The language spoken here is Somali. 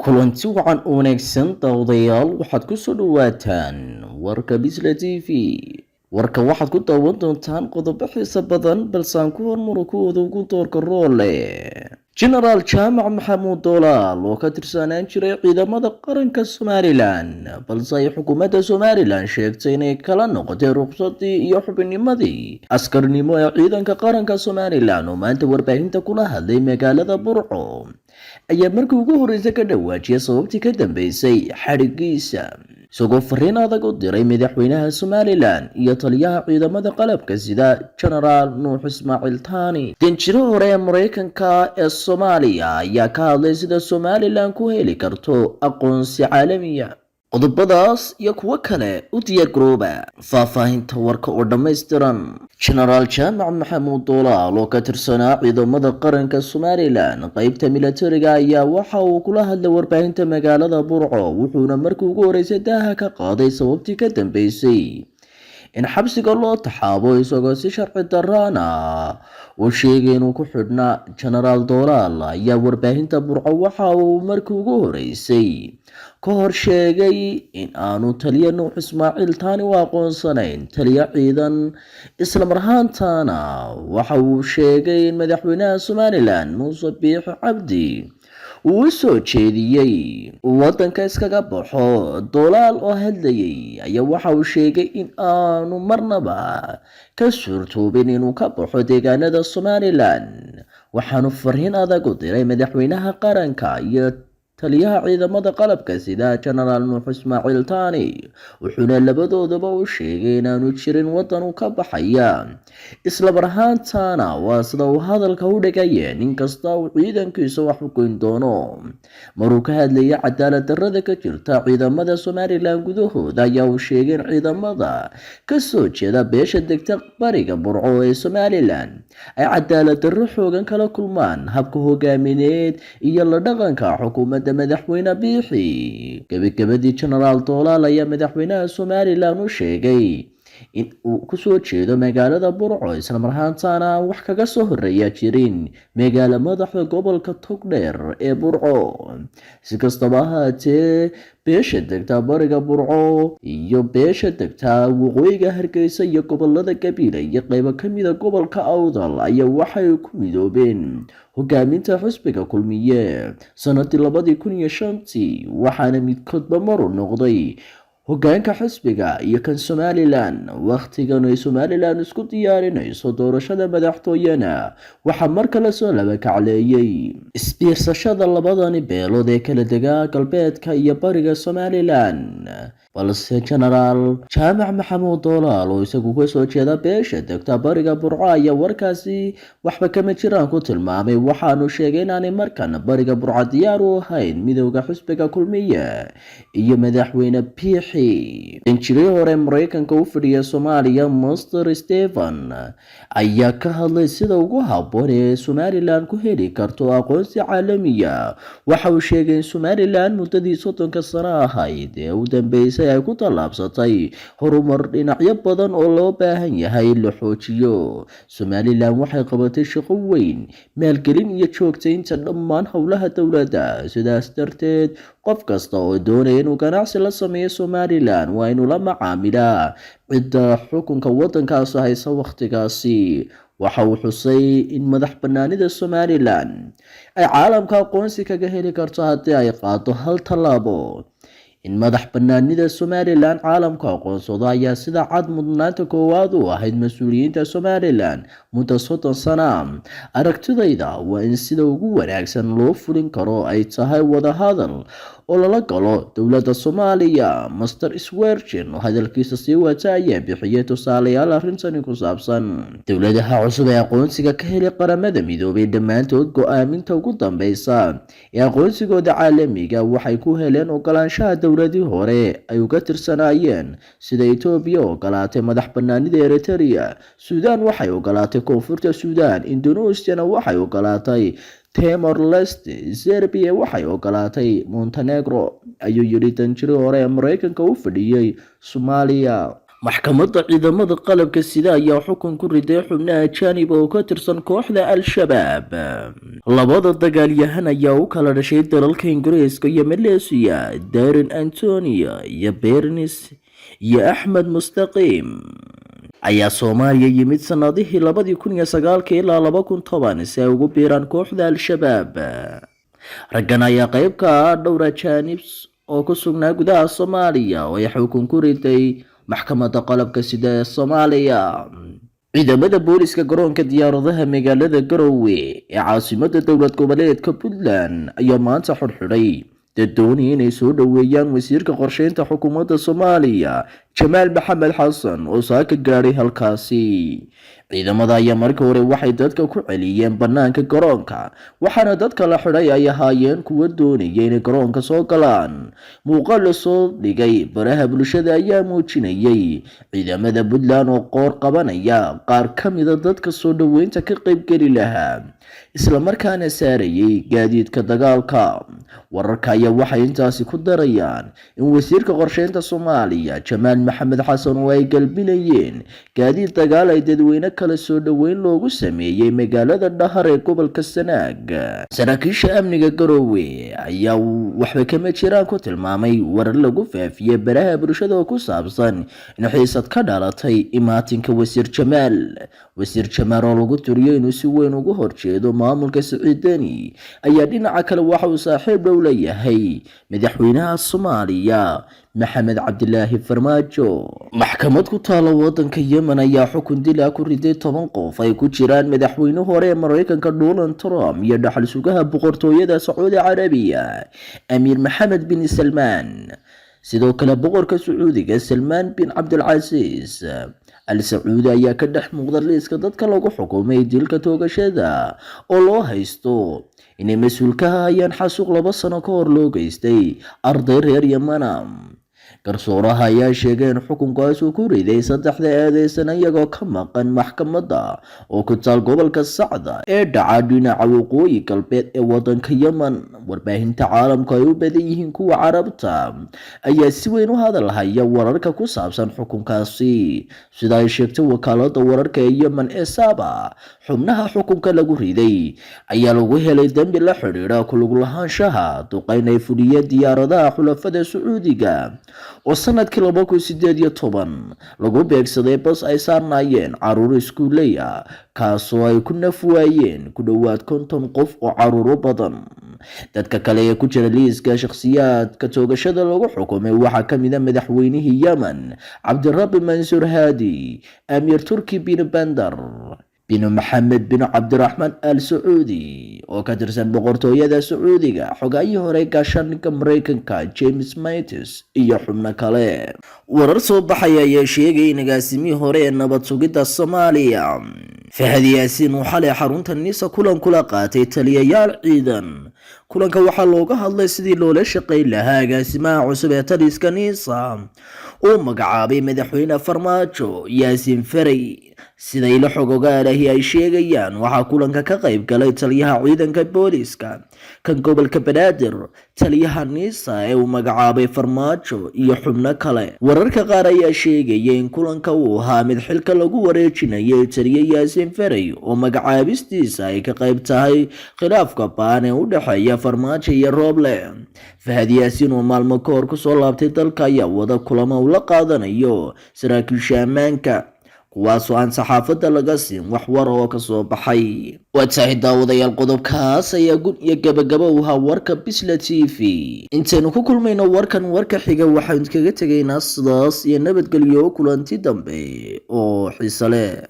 kulanti wacan oo wanaagsan daawadayaal waxaad ku soo dhawaataan warka Bisla TV. warka waxaad ku daawan doontaan qodobo xiiso badan balse aan ku hormaro kuwooda ugu doorka roole. General Jaamac Maxamuud Doolaal oo ka tirsanaan jiray ciidamada qaranka Somaliland balse ay xukuumadda Somaliland sheegtay inay kala noqotay ruqsadii iyo xubinnimadii askarnimo ee ciidanka qaranka Somaliland oo maanta warbaahinta kula hadlay magaalada Burco ayaa markii ugu horreysay ka dhawaajiyay sababtii ka dambeysay xadhigiisa isagoo fariin adag u diray madaxweynaha Somaliland iyo taliyaha ciidamada qalabka sida General Nuux Ismaaciil Taani. danjiro hore ee Mareykanka ee Soomaaliya ayaa ka hadlay sida Somaliland ku heli karto aqoonsi caalamiya. qodobadaas iyo kuwo kale u diyaar garooba faahfaahinta warka oo dhammaystiran. General Jaamac Maxamuud Doolaal oo ka tirsanaa ciidamada qaranka Somaliland qaybta militariga ayaa waxa uu kula hadlay warbaahinta magaalada Burco wuxuuna markii ugu horreysay daaha ka qaaday sababtii ka dambeysay in xabsiga loo taxaabo isagoo si sharci darraan ah uu sheegay inuu ku xidhnaa. General Doolaal ayaa warbaahinta Burco waxa uu markii ugu horreysay ka hor sheegay in aanu taliya Nuux Ismaaciil Taani u aqoonsanayn taliya ciidan, isla mar ahaantaana waxa uu sheegay in madaxweynaha Somaliland Muuse Biixi Cabdi uu u soo jeediyey waddanka iskaga baxo. Doolaal oo hadlayay ayaa waxa uu sheegay in aanu marnaba ka suurtoobin inuu ka baxo deegaanada Somaliland, waxaanu fariin adag u diray madaxweynaha qaranka iyo taliyaha ciidamada qalabka sida General Nuux Ismaaciil Taani, wuxuuna labadoodaba u sheegay inaanu jirin waddan uu ka baxaya. isla mar ahaantaana waa sida uu hadalka u dhigaya nin kasta uu ciidankiisa wax u goyn doono. maruu ka hadlayay cadaalad darrada ka jirta ciidamada Somaliland gudahooda ayaa uu sheegay in ciidamada ka soo jeeda beesha degta bariga Burco ee Somaliland ay cadaalad darro xoogan kala kulmaan habka hogaamineed iyo la dhaqanka xukuumadda madaxweyne Biixi. gabagabadii General Doolaal ayaa madaxweynaha Somaliland u sheegay in uu ku soo jeedo magaalada Burco isla mar ahaantaana wax kaga soo horreeya jirin magaala madaxda gobolka Togdheer ee Burco. si kastaba ha ahaatee beesha degta bariga Burco iyo beesha degta waqooyiga Hargeysa iyo gobolada Gabiley iyo qaybo ka mid ah gobolka Awdal ayaa waxay ku midoobeen hogaaminta xisbiga kulmiye sanadii 2005 waxaana midkoodba maru noqday hoggaanka xisbiga iyo kan Somaliland. waqtigan ay Somaliland isku diyaarinayso doorashada madaxtooyana waxaa mar kale soo laba kacleeyay isbiirsashada labadani beelood ee kala dega galbeedka iyo bariga Somaliland, balse General Jaamac Maxamuud Doolaal oo isagu ka soo jeeda beesha degta bariga Burco ayaa warkaasi waxba kama jiraan ku tilmaamay, waxaanu sheegay inaanay markan bariga Burco diyaar u ahayn midowga xisbiga kulmiye iyo madaxweyne Biixi. danjirihii hore Mareykanka u fadhiya Soomaaliya Master Stephen ayaa ka hadlay sida ugu habboon ee Somaliland ku heli karto aqoonsi caalamiya. waxa uu sheegay in Somaliland muddadii 30 sano ahayd ee u dambeysay ay ku tallaabsatay horumar dhinacyo badan oo loo baahan yahay in la xoojiyo. Somaliland waxay qabatay shaqo weyn, maalgelin iyo joogtaynta dhammaan howlaha dowladda. sidaas darteed qof kasta oo doonaya inuu ganacsi la sameeyo Somaliland waa inuu la macaamilaa cidda xukunka waddankaasi haysa waqtigaasi. waxa uu xusay in madax bannaanida Somaliland ay caalamka aqoonsi kaga heli karto haddii ay qaado hal tallaabo. in madax bannaanida Somaliland caalamka aqoonsado ayaa sida cad mudnaanta koowaad u ahayd mas-uuliyiinta Somaliland muddo 30 sano. aragtidayda waa in sida ugu wanaagsan loo fulin karo ay tahay wada hadal oo lala galo dowladda Soomaaliya. Master Swearchin oo hadalkiisa sii wata ayaa bixiyay tusaalayaal arrintani ku saabsan. dowladaha cusub ee aqoonsiga ka helay qaramada midoobay dhammaantood go'aaminta ugu dambeysa ee aqoonsigooda caalamiga waxay ku heleen ogolaanshaha dowladii hore ay uga tirsanaayeen, sida Ethiopia oo ogolaatay madax bannaanida Eritrea, Suudaan waxay ogolaatay koonfurta Suudaan, Indonesia waxay ogolaatay Timor Leste, Serbia waxay ogolaatay Montenegro, ayuu yiri danjirihii hore ee Mareykanka u fadhiyay Soomaaliya maxkamadda ciidamada qalabka sida ayaa xukun ku riday xubnaha ajaanib oo ka tirsan kooxda al-shabaab. Labada dagaalyahan ayaa u kala dhashay dalalka Ingiriiska iyo Malaysia, Darren Antonio iyo Bernice iyo Axmed Mustaqiim ayaa Soomaaliya yimid sanadihii 2009 ilaa 2010 si ay ugu biiraan kooxda al-shabaab. Raggan ayaa qayb ka ah dhowr ajaanib oo ku sugnaa gudaha Soomaaliya oo ay xukun ku riday maxkamadda qalabka sida ee Soomaaliya. Ciidamada booliska garoonka diyaaradaha magaalada Garowe ee caasimadda dowlad goboleedka Puntland ayaa maanta xidhay dad doonaya inay soo dhaweeyaan wasiirka qorsheynta xukuumadda Soomaaliya Jamaal Maxamed Xasan oo saaka gaaray halkaasi. Ciidamada ayaa markii hore waxay dadka ku celiyeen banaanka garoonka, waxaana dadka la xidhay ay ahaayeen kuwa doonaya inay garoonka soo galaan. Muuqaal la soo dhigay baraha bulshada ayaa muujinayay ciidamada Puntland oo qoor qabanaya qaar ka mid ah dadka soo dhaweynta ka qaybgeli lahaa, isla markaana saarayay gaadiidka dagaalka. Wararka ayaa waxay intaasi ku darayaan in wasiirka qorsheynta Soomaaliya Jamaal Maxamed Xasan oo ay galbinayeen gaadiid dagaal ay dadweyne kala soo dhaweyn loogu sameeyay magaalada Dhahar ee gobolka Sanaag. Saraakiisha amniga Garowe ayaa waxba kama jiraan ku tilmaamay warar lagu faafiyay baraha bulshada oo ku saabsan in xiisad ka dhalatay imaatinka wasiir Jamaal. Wasiir Jamaal oo lagu turiyay inuu si weyn uga horjeedo maamulka Siciid Deni ayaa dhinaca kale waxa uu saaxiib dhow la yahay madaxweynaha Soomaaliya Maxamed Cabdilaahi Farmaajo. Maxkamad ku taala wadanka Yemen ayaa xukun dil ah ku riday 10 qof ay ku jiraan madaxweyne hore ee Mareykanka Donald Trump iyo dhaxal sugaha boqortooyada Sacuudi Carabiya Amiir Mohammed bin Salman. Sidoo kale boqorka Sacuudiga Salman bin Cabdulaziz Al Sacuudi ayaa ka dhex muuqda liiska dadka lagu xukumay dilka toogashada oo loo haysto inay mas'uul ka hayaan xasuuq 2 sano ka hor loo geystay arday reer Yemen. Garsooraha ayaa sheegay in xukunkaas uu ku riday 3 eedeysan iyagoo ka maqan maxkamadda oo ku taal gobolka Sacda ee dhaca dhinaca waqooyi galbeed ee wadanka Yemen. Warbaahinta caalamka ay u badan yihiin kuwa Carabta ayaa si weyn u hadalhaya wararka ku saabsan xukunkaasi, sida ay sheegtay wakaaladda wararka ee Yemen ee Saba. Xubnaha xukunka lagu riday ayaa lagu helay dambi la xiriira ku lug lahaanshaha duqeyn ay fuliyeen diyaaradaha xulafada Sacuudiga oo sanadkii 2018 lagu beegsaday bas ay saarnaayeen caruur iskuuley ah, kaasoo ay ku naf waayeen ku dhowaad 50 qof oo caruuro badan. Dadka kale ee ku jira liiska shakhsiyaadka toogashada lagu xukumay waxaa ka mid ah madaxweynihii Yemen Cabdirabbi Mansuur Haadi, Amiir Turki bin Bandar bin Mohammed bin Cabdiraxmaan Al Sacuudi oo ka tirsan boqortooyada Sacuudiga, xogaayihii hore gaashaanka Mareykanka James Mattis iyo xubno kale. Warar soo baxaya ayaa sheegay in agaasimihii hore ee nabad sugidda Soomaaliya Fahad Yaasiin uu xalay xarunta Nisa kulan kula qaatay taliyayaal ciidan. Kulanka waxaa looga hadlay sidii loola shaqeyn lahaa agaasimaha cusub ee taliska Nisa oo magacaabay madaxweyne Farmaajo Yaasiin Faray. Sida ilo xog ogaalahi ay sheegayaan, waxaa kulanka ka qayb galay taliyaha ciidanka booliska kan gobolka Banaadir, taliyaha Nisa ee uu magacaabay Farmaajo iyo xubno kale. Wararka qaar ayaa sheegaya in kulanka uu ahaa mid xilka lagu wareejinayay taliye Yaasiin Faray oo magacaabistiisa ay ka qayb tahay khilaafka baan ee u dhexeeya Farmaajo iyo Roble. Fahad Yaasiin oo maalmo ka hor ku soo laabtay dalka ayaa wada kulamo uu la qaadanayo saraakiisha ammaanka, kuwaasoo aan saxaafadda laga siin wax war oo ka soo baxay. Waa tahay daawadayaal, qodobkaas ayaa gun iyo gabagaba u ahaa warka Bisla TV. Intaynu ku kulmayno warka xiga waxaan kaga tegaynaa sidaas iyo nabadgelyo kulanti dambe oo xiiso leh.